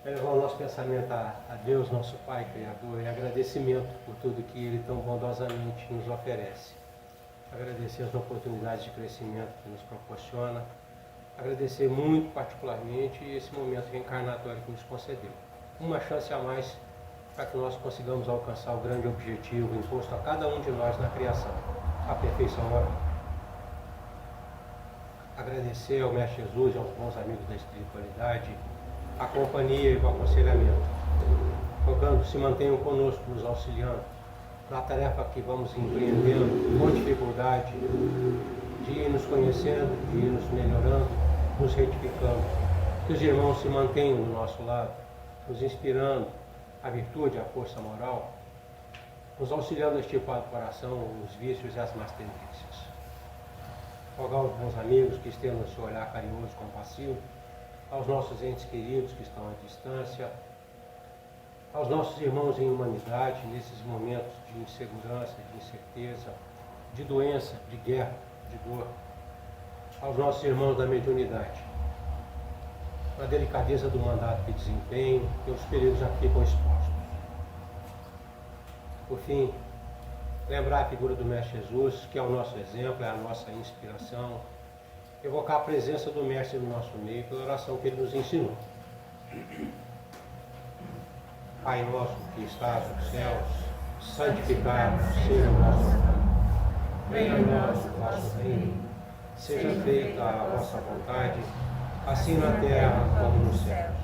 Levar o nosso pensamento a Deus, nosso Pai Criador, e agradecimento por tudo que Ele tão bondosamente nos oferece. Agradecer as oportunidades de crescimento que nos proporciona. Agradecer muito particularmente esse momento reencarnatório que nos concedeu. Uma chance a mais para que nós consigamos alcançar o grande objetivo imposto a cada um de nós na criação, a perfeição moral. Agradecer ao Mestre Jesus e aos bons amigos da espiritualidade a companhia e o aconselhamento, rogando se mantenham conosco, nos auxiliando na tarefa que vamos empreendendo com dificuldade, de ir nos conhecendo, de ir nos melhorando, nos retificando. Que os irmãos se mantenham do nosso lado, nos inspirando a virtude, a força moral, nos auxiliando a extirpar do coração os vícios e as más tendências. Rogar aos bons amigos que estejam no seu olhar carinhoso e compassivo, aos nossos entes queridos que estão à distância, aos nossos irmãos em humanidade, nesses momentos de insegurança, de incerteza, de doença, de guerra, de dor, aos nossos irmãos da mediunidade, na delicadeza do mandato que desempenham, pelos perigos a que ficam expostos. Por fim, lembrar a figura do Mestre Jesus, que é o nosso exemplo, é a nossa inspiração, evocar a presença do Mestre no nosso meio pela oração que ele nos ensinou. Pai nosso que estás nos céus, santificado seja o vosso nome. Venha a nós o vosso reino. Seja feita a vossa vontade, assim na terra como nos céus.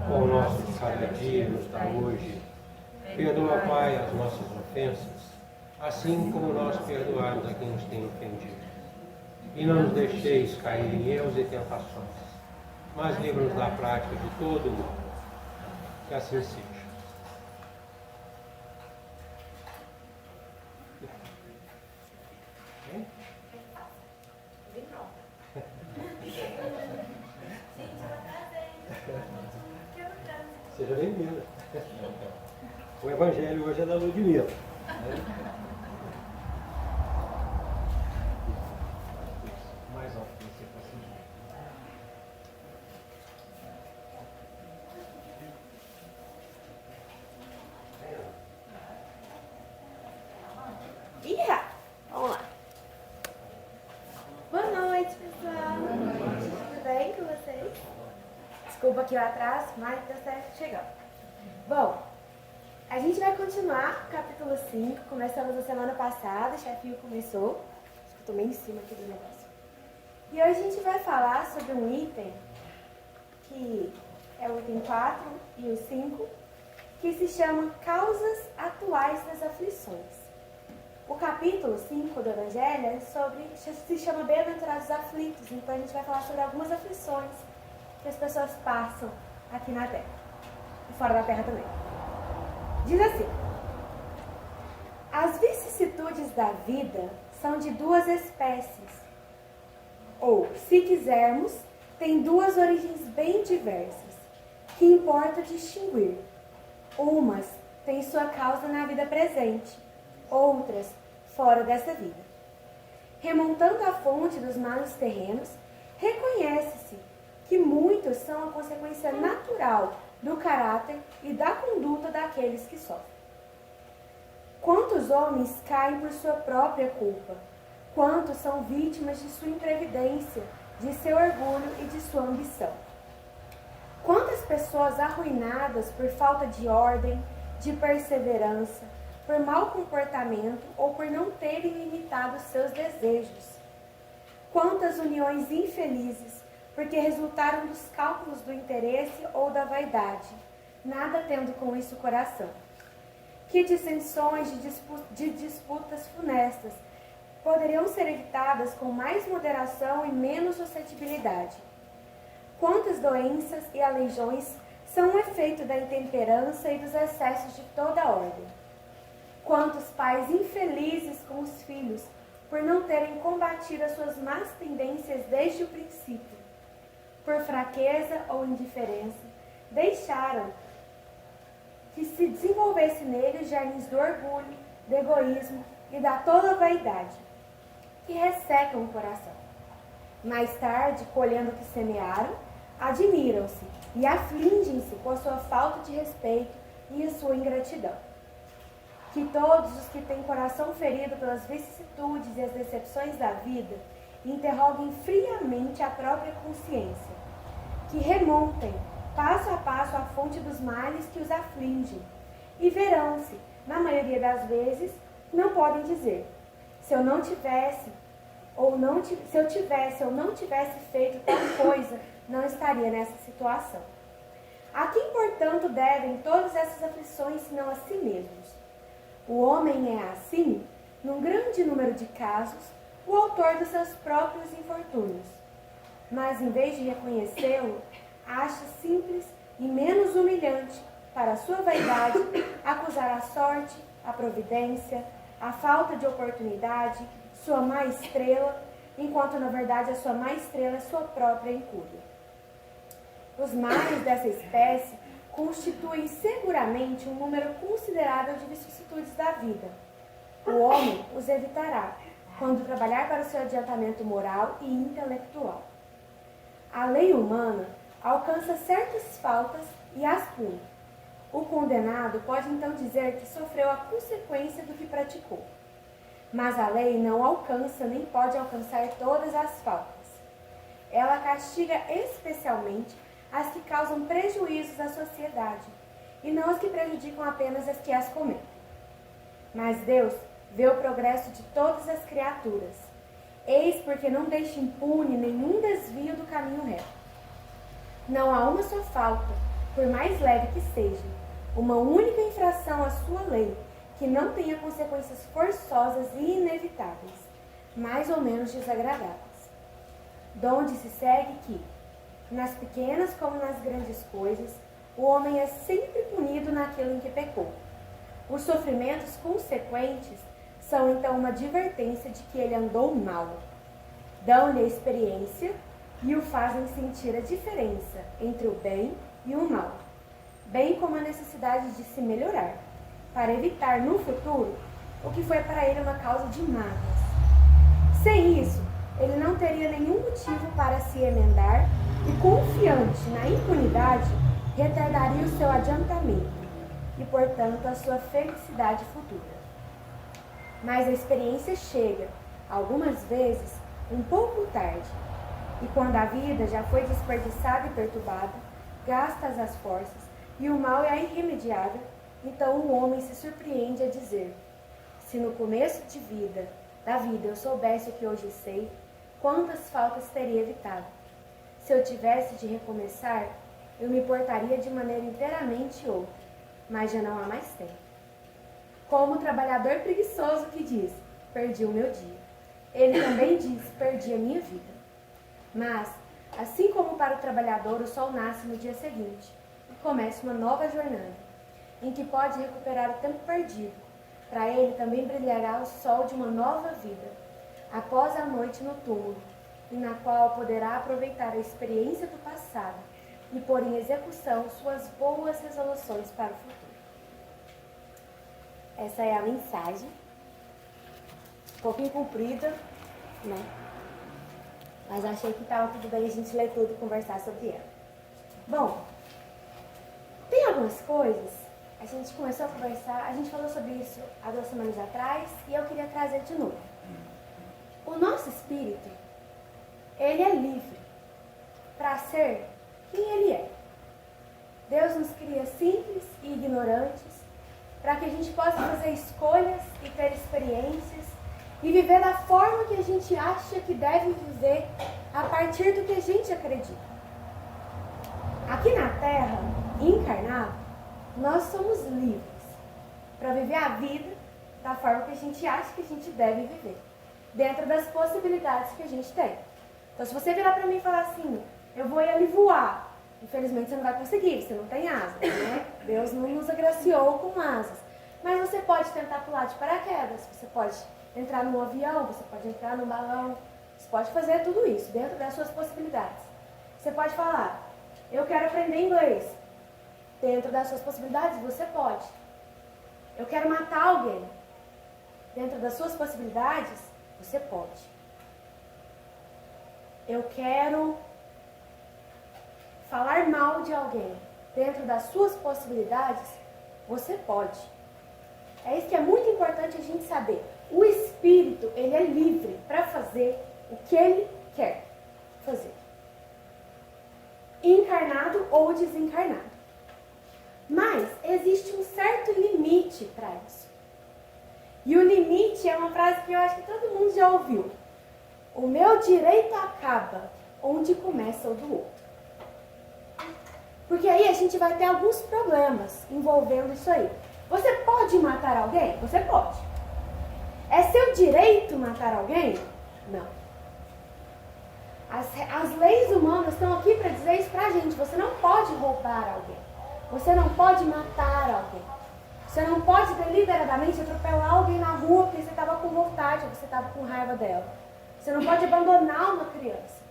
O pão nosso de cada dia nos dá hoje. Perdoa, Pai, as nossas ofensas, assim como nós perdoamos a quem nos tem ofendido. E não nos deixeis cair em erros e tentações, mas livra-nos da prática de todo o mal. Que assim seja. Seja bem-vinda. O Evangelho hoje é da Ludmila. Mais alto que você conseguir. Ih, vamos lá. Boa noite, pessoal. Tudo bem com vocês? Desculpa aqui o atraso, mas deu certo chegando. Bom, a gente vai continuar o capítulo 5. Começamos na semana passada, o chefinho começou. Acho que eu tô meio em cima aqui do negócio. E hoje a gente vai falar sobre um item, que é o item 4 e o 5, que se chama Causas Atuais das Aflições. O capítulo 5 do Evangelho se chama Bem-aventurados aflitos, então a gente vai falar sobre algumas aflições que as pessoas passam aqui na Terra, e fora da Terra também. Diz assim: as vicissitudes da vida são de duas espécies, ou, se quisermos, têm duas origens bem diversas, que importa distinguir. Umas têm sua causa na vida presente, outras fora dessa vida. Remontando a fonte dos males terrenos, reconhece-se que muitos são a consequência natural do caráter e da conduta daqueles que sofrem. Quantos homens caem por sua própria culpa? Quantos são vítimas de sua imprevidência, de seu orgulho e de sua ambição? Quantas pessoas arruinadas por falta de ordem, de perseverança, por mau comportamento ou por não terem limitado seus desejos? Quantas uniões infelizes porque resultaram dos cálculos do interesse ou da vaidade, nada tendo com isso o coração? Que dissensões de disputas funestas poderiam ser evitadas com mais moderação e menos suscetibilidade? Quantas doenças e aleijões são um efeito da intemperança e dos excessos de toda ordem? Quantos pais infelizes com os filhos por não terem combatido as suas más tendências desde o princípio, por fraqueza ou indiferença, deixaram que se desenvolvesse nele os jardins do orgulho, do egoísmo e da toda vaidade, que ressecam o coração. Mais tarde, colhendo o que semearam, admiram-se, e afligem-se com a sua falta de respeito e a sua ingratidão. Que todos os que têm coração ferido pelas vicissitudes e as decepções da vida interroguem friamente a própria consciência, que remontem passo a passo a fonte dos males que os afligem e verão-se, na maioria das vezes, não podem dizer: se eu tivesse ou não tivesse feito tal coisa, não estaria nessa situação. A quem, portanto, devem todas essas aflições, senão a si mesmos? O homem é, assim, num grande número de casos, o autor dos seus próprios infortúnios. Mas, em vez de reconhecê-lo, acha simples e menos humilhante, para a sua vaidade, acusar a sorte, a providência, a falta de oportunidade, sua má estrela, enquanto, na verdade, a sua má estrela é sua própria incúria. Os males dessa espécie constituem seguramente um número considerável de vicissitudes da vida. O homem os evitará, quando trabalhar para o seu adiantamento moral e intelectual. A lei humana alcança certas faltas e as pune. O condenado pode então dizer que sofreu a consequência do que praticou. Mas a lei não alcança nem pode alcançar todas as faltas. Ela castiga especialmente as que causam prejuízos à sociedade, e não as que prejudicam apenas as que as cometem. Mas Deus vê o progresso de todas as criaturas. Eis porque não deixa impune nenhum desvio do caminho reto. Não há uma só falta, por mais leve que seja, uma única infração à sua lei, que não tenha consequências forçosas e inevitáveis, mais ou menos desagradáveis. Donde se segue que, nas pequenas como nas grandes coisas, o homem é sempre punido naquilo em que pecou. Os sofrimentos consequentes são então uma advertência de que ele andou mal. Dão-lhe a experiência e o fazem sentir a diferença entre o bem e o mal, bem como a necessidade de se melhorar, para evitar no futuro o que foi para ele uma causa de mágoas. Sem isso, ele não teria nenhum motivo para se emendar e, confiante na impunidade, retardaria o seu adiantamento e, portanto, a sua felicidade futura. Mas a experiência chega, algumas vezes, um pouco tarde, e quando a vida já foi desperdiçada e perturbada, gastas as forças, e o mal é irremediável, então o homem se surpreende a dizer: se no começo da vida eu soubesse o que hoje sei, quantas faltas teria evitado. Se eu tivesse de recomeçar, eu me portaria de maneira inteiramente outra, mas já não há mais tempo. Como o trabalhador preguiçoso que diz: perdi o meu dia. Ele também diz: perdi a minha vida. Mas, assim como para o trabalhador o sol nasce no dia seguinte e começa uma nova jornada, em que pode recuperar o tempo perdido, para ele também brilhará o sol de uma nova vida, após a noite no túmulo, e na qual poderá aproveitar a experiência do passado e pôr em execução suas boas resoluções para o futuro. Essa é a mensagem, um pouquinho comprida, né? Mas achei que estava tudo bem a gente ler tudo e conversar sobre ela. Bom, tem algumas coisas, a gente começou a conversar, a gente falou sobre isso há 2 semanas atrás e eu queria trazer de novo. O nosso espírito, ele é livre para ser quem ele é. Deus nos cria simples e ignorantes para que a gente possa fazer escolhas e ter experiências e viver da forma que a gente acha que deve viver a partir do que a gente acredita. Aqui na Terra, encarnado, nós somos livres para viver a vida da forma que a gente acha que a gente deve viver, dentro das possibilidades que a gente tem. Então, se você virar para mim e falar assim: eu vou ir ali voar, infelizmente você não vai conseguir, você não tem asas, né? Deus não nos agraciou com asas. Mas você pode tentar pular de paraquedas, você pode entrar num avião, você pode entrar num balão, você pode fazer tudo isso dentro das suas possibilidades. Você pode falar: eu quero aprender inglês. Dentro das suas possibilidades, você pode. Eu quero matar alguém. Dentro das suas possibilidades, você pode. Eu quero falar mal de alguém dentro das suas possibilidades, você pode. É isso que é muito importante a gente saber. O espírito, ele é livre para fazer o que ele quer fazer. Encarnado ou desencarnado. Mas existe um certo limite para isso. E o limite é uma frase que eu acho que todo mundo já ouviu. O meu direito acaba onde começa o do outro. Porque aí a gente vai ter alguns problemas envolvendo isso aí. Você pode matar alguém? Você pode. É seu direito matar alguém? Não. As leis humanas estão aqui para dizer isso pra gente. Você não pode roubar alguém. Você não pode matar alguém. Você não pode deliberadamente atropelar alguém na rua porque você estava com vontade ou você estava com raiva dela. Você não pode abandonar uma criança.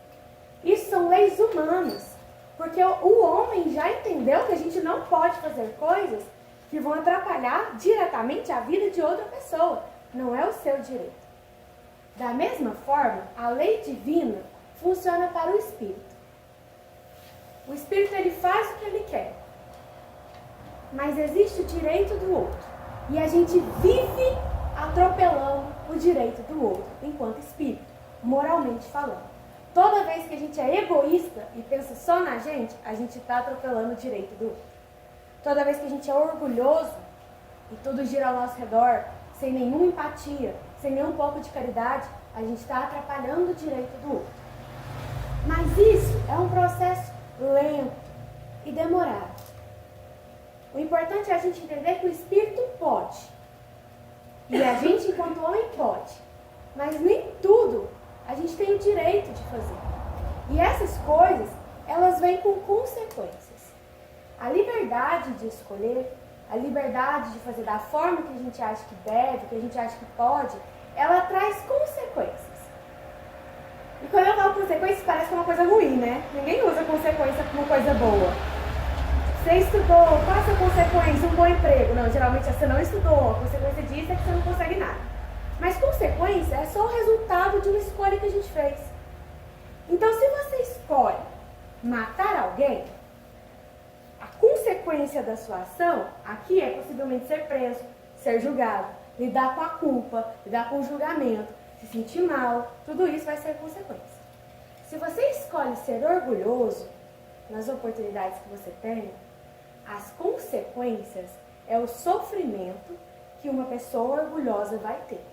Isso são leis humanas. Porque o homem já entendeu que a gente não pode fazer coisas que vão atrapalhar diretamente a vida de outra pessoa. Não é o seu direito. Da mesma forma, a lei divina funciona para o espírito. O espírito, ele faz o que ele quer. Mas existe o direito do outro. E a gente vive atropelando o direito do outro, enquanto espírito, moralmente falando. Toda vez que a gente é egoísta e pensa só na gente está atropelando o direito do outro. Toda vez que a gente é orgulhoso e tudo gira ao nosso redor, sem nenhuma empatia, sem nem um pouco de caridade, a gente está atrapalhando o direito do outro. Mas isso é um processo lento e demorado. O importante é a gente entender que o espírito pode. E a gente, enquanto homem, pode. Mas nem tudo a gente tem o direito de fazer. E essas coisas, elas vêm com consequências. A liberdade de escolher, a liberdade de fazer da forma que a gente acha que deve, que a gente acha que pode, ela traz consequências. E quando eu falo consequências, parece que é uma coisa ruim, né? Ninguém usa consequência como coisa boa. Você estudou, qual é a sua consequência? Um bom emprego. Não, geralmente você não estudou. A consequência disso é que você não consegue nada. Mas consequência é só o resultado de uma escolha que a gente fez. Então, se você escolhe matar alguém, a consequência da sua ação aqui é possivelmente ser preso, ser julgado, lidar com a culpa, lidar com o julgamento, se sentir mal, tudo isso vai ser consequência. Se você escolhe ser orgulhoso nas oportunidades que você tem, as consequências é o sofrimento que uma pessoa orgulhosa vai ter.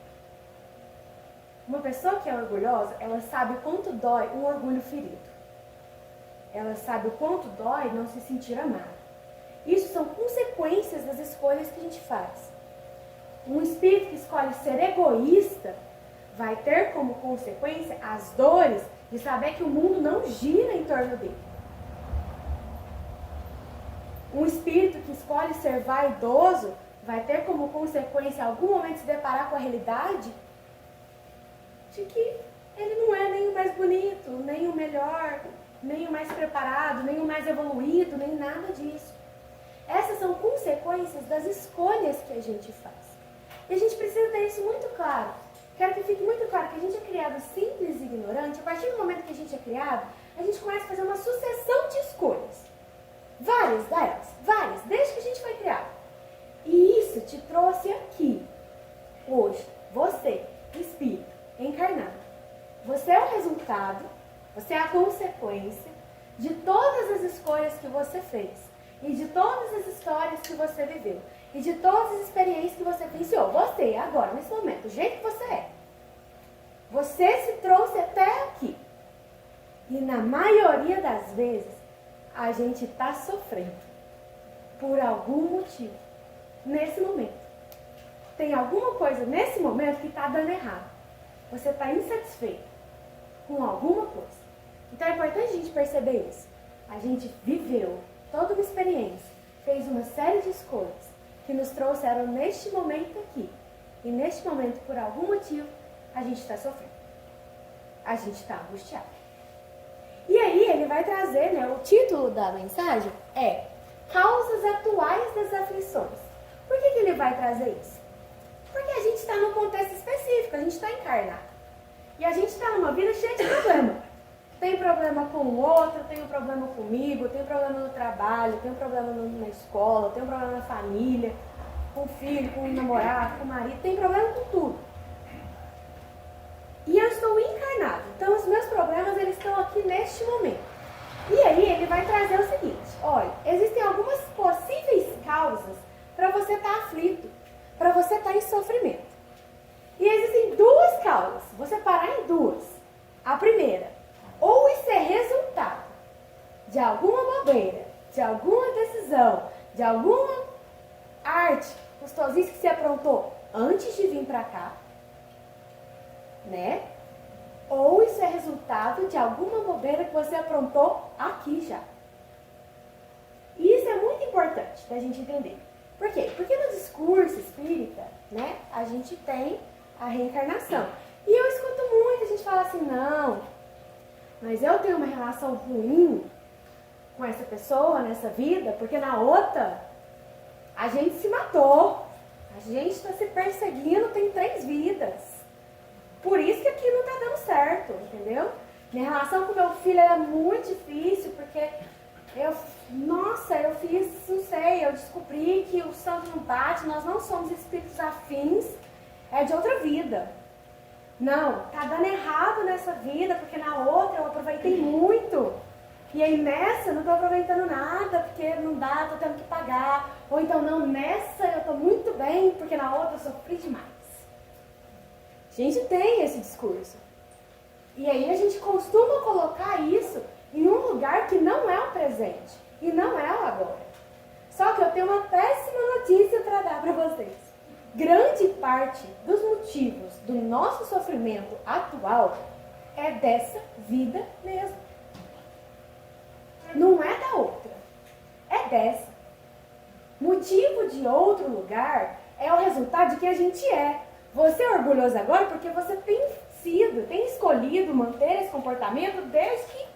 Uma pessoa que é orgulhosa, ela sabe o quanto dói um orgulho ferido. Ela sabe o quanto dói não se sentir amada. Isso são consequências das escolhas que a gente faz. Um espírito que escolhe ser egoísta vai ter como consequência as dores de saber que o mundo não gira em torno dele. Um espírito que escolhe ser vaidoso vai ter como consequência, em algum momento, se deparar com a realidade de que ele não é nem o mais bonito, nem o melhor, nem o mais preparado, nem o mais evoluído, nem nada disso. Essas são consequências das escolhas que a gente faz. E a gente precisa ter isso muito claro. Quero que fique muito claro que a gente é criado simples e ignorante. A partir do momento que a gente é criado, a gente começa a fazer uma sucessão de escolhas. Várias delas, várias, desde que a gente foi criado. E isso te trouxe aqui, hoje, você, espírito, encarnado. Você é o resultado, você é a consequência de todas as escolhas que você fez. E de todas as histórias que você viveu. E de todas as experiências que você vivenciou. Você, agora, nesse momento, do jeito que você é. Você se trouxe até aqui. E na maioria das vezes, a gente está sofrendo. Por algum motivo. Nesse momento. Tem alguma coisa nesse momento que está dando errado. Você está insatisfeito com alguma coisa. Então é importante a gente perceber isso. A gente viveu toda uma experiência, fez uma série de escolhas que nos trouxeram neste momento aqui. E neste momento, por algum motivo, a gente está sofrendo. A gente está angustiado. E aí ele vai trazer, o título da mensagem é Causas Atuais das Aflições. Por que ele vai trazer isso? Porque a gente está num contexto específico, a gente está encarnado. E a gente está numa vida cheia de problema. tem problema com o outro, tem um problema comigo, tem um problema no trabalho, tem um problema na escola, tem um problema na família, com o filho, com o namorado, com o marido, tem problema com tudo. E eu estou encarnado, então os meus problemas eles estão aqui neste momento. E aí ele vai trazer o seguinte, olha, existem algumas possíveis causas para você estar aflito, para você estar em sofrimento. E existem duas causas, vou separar em duas. A primeira, ou isso é resultado de alguma bobeira, de alguma decisão, de alguma arte custosice que você aprontou antes de vir para cá, né? Ou isso é resultado de alguma bobeira que você aprontou aqui já. E isso é muito importante da gente entender. Por quê? Porque no discurso espírita, né, a gente tem a reencarnação. E eu escuto muita gente falar assim, não, mas eu tenho uma relação ruim com essa pessoa nessa vida, porque na outra a gente se matou, a gente está se perseguindo, tem 3 vidas. Por isso que aqui não está dando certo, entendeu? Minha relação com meu filho é muito difícil, porque eu fiz, não sei, eu descobri que o santo não bate, nós não somos espíritos afins, é de outra vida. Não, tá dando errado nessa vida, porque na outra eu aproveitei muito. E aí nessa eu não tô aproveitando nada, porque não dá, tô tendo que pagar. Ou então não, nessa eu tô muito bem, porque na outra eu sofri demais. A gente tem esse discurso. E aí a gente costuma colocar isso em um lugar que não é o presente. E não é o agora. Só que eu tenho uma péssima notícia para dar para vocês. Grande parte dos motivos do nosso sofrimento atual é dessa vida mesmo. Não é da outra. É dessa. Motivo de outro lugar é o resultado de quem a gente é. Você é orgulhoso agora porque você tem escolhido manter esse comportamento desde que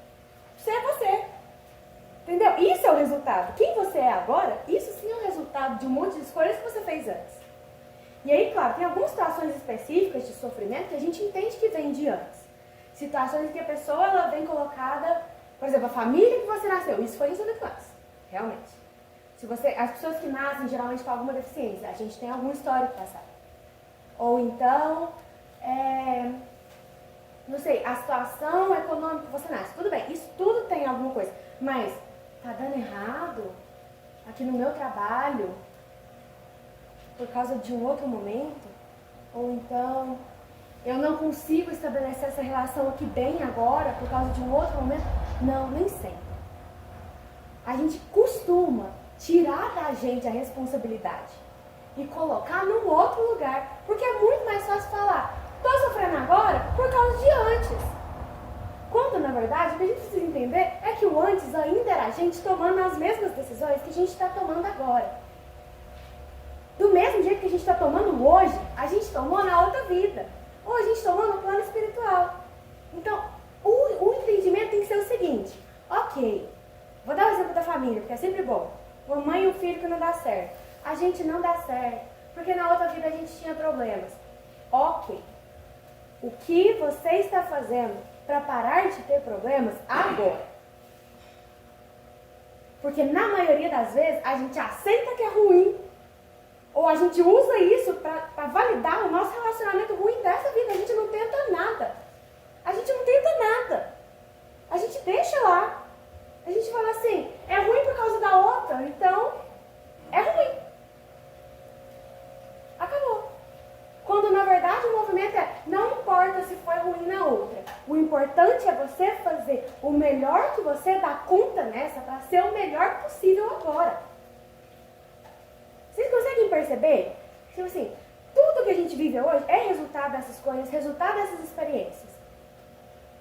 você é você. Entendeu? Isso é o resultado. Quem você é agora, isso sim é o resultado de um monte de escolhas que você fez antes. E aí, claro, tem algumas situações específicas de sofrimento que a gente entende que vem de antes. Situações em que a pessoa ela vem colocada, por exemplo, a família que você nasceu, isso foi em sua infância, realmente. As pessoas que nascem geralmente com alguma deficiência, a gente tem algum histórico passado. Ou então, não sei, a situação econômica que você nasce. Tudo bem, isso tudo tem alguma coisa. Mas, tá dando errado aqui no meu trabalho por causa de um outro momento? Ou então, eu não consigo estabelecer essa relação aqui bem agora por causa de um outro momento? Não, nem sempre. A gente costuma tirar da gente a responsabilidade e colocar num outro lugar. Porque é muito mais fácil falar, tô sofrendo agora por causa de antes. Quando, na verdade, o que a gente precisa entender é que o antes ainda era a gente tomando as mesmas decisões que a gente está tomando agora. Do mesmo jeito que a gente está tomando hoje, a gente tomou na outra vida. Ou a gente tomou no plano espiritual. Então, o entendimento tem que ser o seguinte. Ok, vou dar o exemplo da família, porque é sempre bom. Uma mãe e um filho que não dá certo. A gente não dá certo, porque na outra vida a gente tinha problemas. Ok. O que você está fazendo para parar de ter problemas agora? Porque na maioria das vezes a gente aceita que é ruim, ou a gente usa isso para validar o nosso relacionamento ruim dessa vida. A gente não tenta nada. A gente não tenta nada. A gente deixa lá. A gente fala assim, é ruim por causa da outra, então é ruim. Acabou. Quando na verdade o movimento não importa se foi ruim na outra. O importante é você fazer o melhor que você dá conta nessa para ser o melhor possível agora. Vocês conseguem perceber? Tipo assim, tudo que a gente vive hoje é resultado dessas coisas, resultado dessas experiências.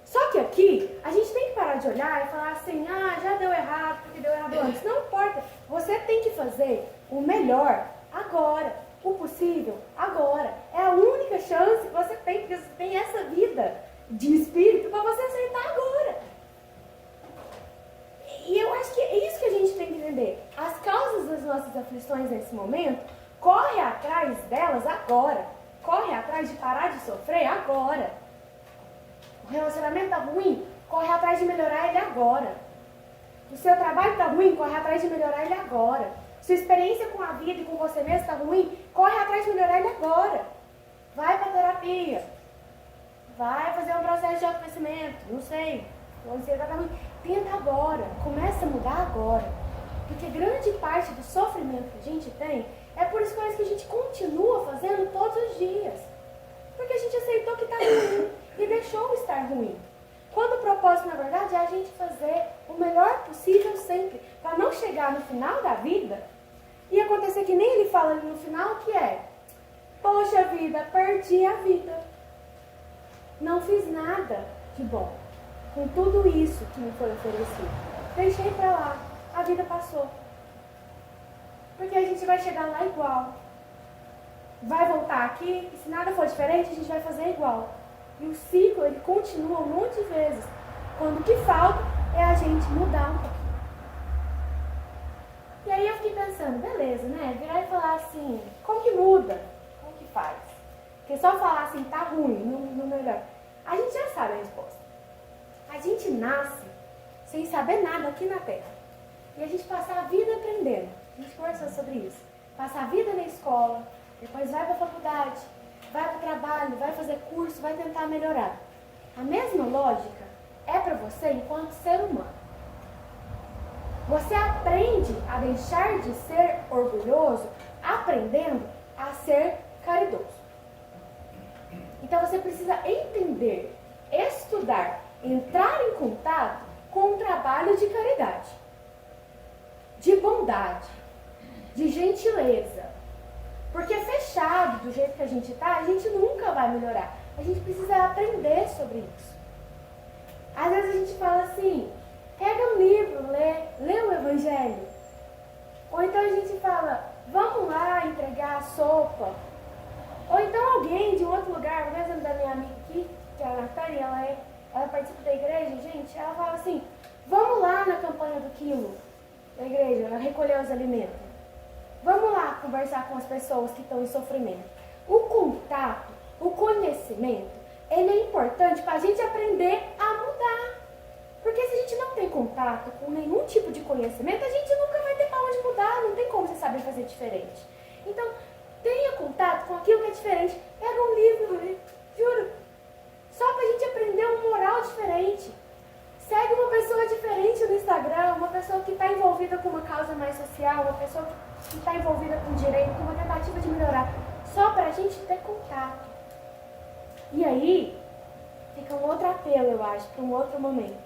Só que aqui, a gente tem que parar de olhar e falar assim, já deu errado, porque deu errado antes. Não importa. Você tem que fazer o melhor agora. O possível agora. É a única chance que você tem, porque você tem essa vida de espírito para você acertar agora. E eu acho que é isso que a gente tem que entender. As causas das nossas aflições nesse momento, corre atrás delas agora. Corre atrás de parar de sofrer agora. O relacionamento tá ruim, corre atrás de melhorar ele agora. O seu trabalho está ruim, corre atrás de melhorar ele agora. Sua experiência com a vida e com você mesmo está ruim, corre atrás de melhorar ele agora. Vai para terapia. Vai fazer um processo de autoconhecimento, não sei. Você está ruim. Tenta agora, começa a mudar agora. Porque grande parte do sofrimento que a gente tem é por escolhas que a gente continua fazendo todos os dias. Porque a gente aceitou que está ruim e deixou estar ruim. Quando o propósito, na verdade, é a gente fazer o melhor possível sempre, para não chegar no final da vida e acontecer que nem ele fala ali no final, que é: poxa vida, perdi a vida. Não fiz nada de bom com tudo isso que me foi oferecido. Deixei para lá, a vida passou. Porque a gente vai chegar lá igual. Vai voltar aqui e se nada for diferente, a gente vai fazer igual. E o ciclo, ele continua um monte de vezes. Quando o que falta é a gente mudar um pouquinho. E aí eu fiquei pensando, beleza, né? Virar e falar assim, como que muda? Como que faz? Porque só falar assim, tá ruim, não melhora. A gente já sabe a resposta. A gente nasce sem saber nada aqui na Terra. E a gente passa a vida aprendendo. A gente conversou sobre isso. Passa a vida na escola, depois vai para a faculdade, vai para o trabalho, vai fazer curso, vai tentar melhorar. A mesma lógica é para você enquanto ser humano. Você aprende a deixar de ser orgulhoso aprendendo a ser caridoso. Então você precisa entender, estudar, entrar em contato com um trabalho de caridade, de bondade, de gentileza. Porque fechado do jeito que a gente está, a gente nunca vai melhorar. A gente precisa aprender sobre isso. Às vezes a gente fala assim, pega um livro, lê o Evangelho. Ou então a gente fala, vamos lá entregar a sopa. Ou então alguém de um outro lugar, por exemplo da minha amiga aqui, que é a Natália, ela participa da igreja, gente, ela fala assim, vamos lá na campanha do quilo da igreja, recolher os alimentos. Vamos lá conversar com as pessoas que estão em sofrimento. O contato, o conhecimento, ele é importante para a gente aprender a mudar. Porque se a gente não tem contato com nenhum tipo de conhecimento, a gente nunca vai ter para onde mudar, não tem como você saber fazer diferente. Então, tenha contato com aquilo que é diferente. Pega um livro, juro, só para a gente aprender um moral diferente. Segue uma pessoa diferente no Instagram, uma pessoa que está envolvida com uma causa mais social, uma pessoa que está envolvida com direito, com uma tentativa de melhorar, só para a gente ter contato. E aí, fica um outro apelo, eu acho, para um outro momento,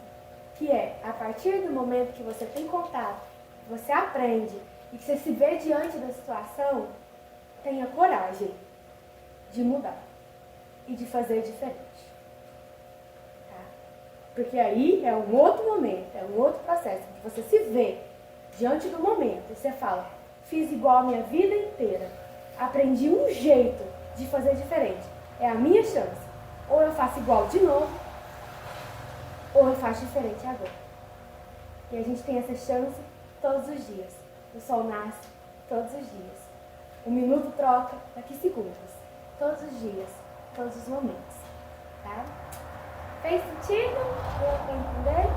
que é, a partir do momento que você tem contato, que você aprende e que você se vê diante da situação, tenha coragem de mudar e de fazer diferente. Porque aí é um outro momento, é um outro processo, que você se vê diante do momento e você fala, fiz igual a minha vida inteira, aprendi um jeito de fazer diferente, é a minha chance. Ou eu faço igual de novo, ou eu faço diferente agora. E a gente tem essa chance todos os dias. O sol nasce todos os dias. O minuto troca daqui segundos. Todos os dias, todos os momentos. Tá? Fez sentido? Deu para entender?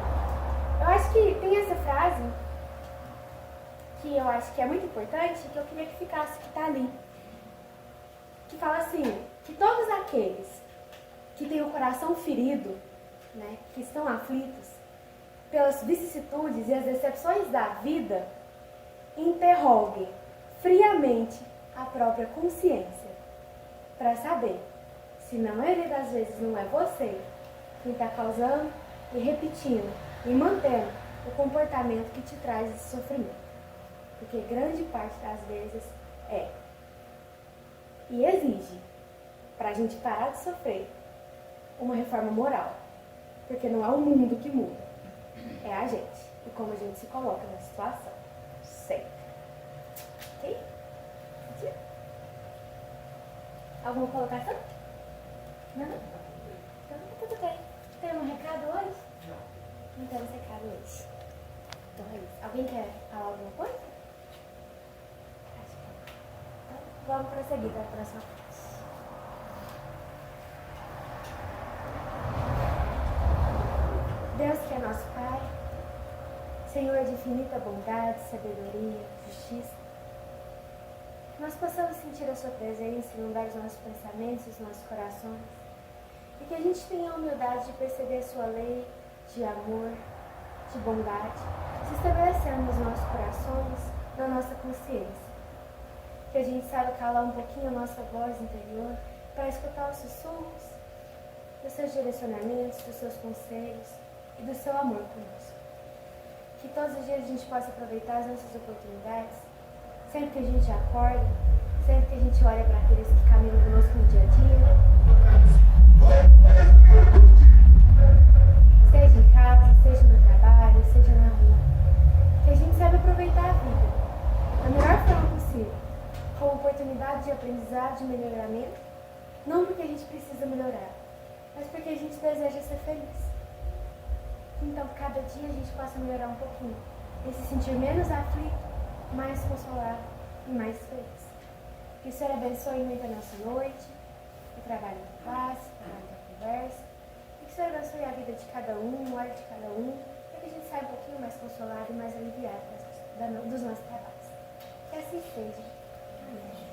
Eu acho que tem essa frase que eu acho que é muito importante, que eu queria que ficasse, que está ali. Que fala assim, que todos aqueles que têm o coração ferido, né, que estão aflitos pelas vicissitudes e as decepções da vida, interroguem friamente a própria consciência para saber se na maioria das vezes não é você quem está causando e repetindo e mantendo o comportamento que te traz esse sofrimento. Porque grande parte das vezes é. E exige, para a gente parar de sofrer, uma reforma moral. Porque não é o mundo que muda, é a gente. E como a gente se coloca na situação. Sempre. Ok? Alguma colocação? Não? Então tá tudo bem. Tem um recado hoje? Não temos recado hoje. Então é isso. Alguém quer falar alguma coisa? Acho que não. Então vamos prosseguir para a próxima parte. Senhor de infinita bondade, sabedoria, justiça, que nós possamos sentir a Sua presença, inundar os nossos pensamentos, os nossos corações, e que a gente tenha a humildade de perceber a Sua lei de amor, de bondade, se estabelecendo nos nossos corações, na nossa consciência. Que a gente saiba calar um pouquinho a nossa voz interior para escutar os sussurros dos seus direcionamentos, dos seus conselhos e do seu amor conosco. Que todos os dias a gente possa aproveitar as nossas oportunidades, sempre que a gente acorda, sempre que a gente olha para aqueles que caminham conosco no dia a dia, seja em casa, seja no trabalho, seja na rua. Que a gente saiba aproveitar a vida da melhor forma possível, como oportunidade de aprendizado, de melhoramento, não porque a gente precisa melhorar, mas porque a gente deseja ser feliz. Então, cada dia a gente possa melhorar um pouquinho e se sentir menos aflito, mais consolado e mais feliz. Que o Senhor abençoe muito a nossa noite, o trabalho da classe, o trabalho da conversa, e que o Senhor abençoe a vida de cada um, o hora de cada um, para que a gente saia um pouquinho mais consolado e mais aliviado dos nossos trabalhos. Que assim seja. Amém.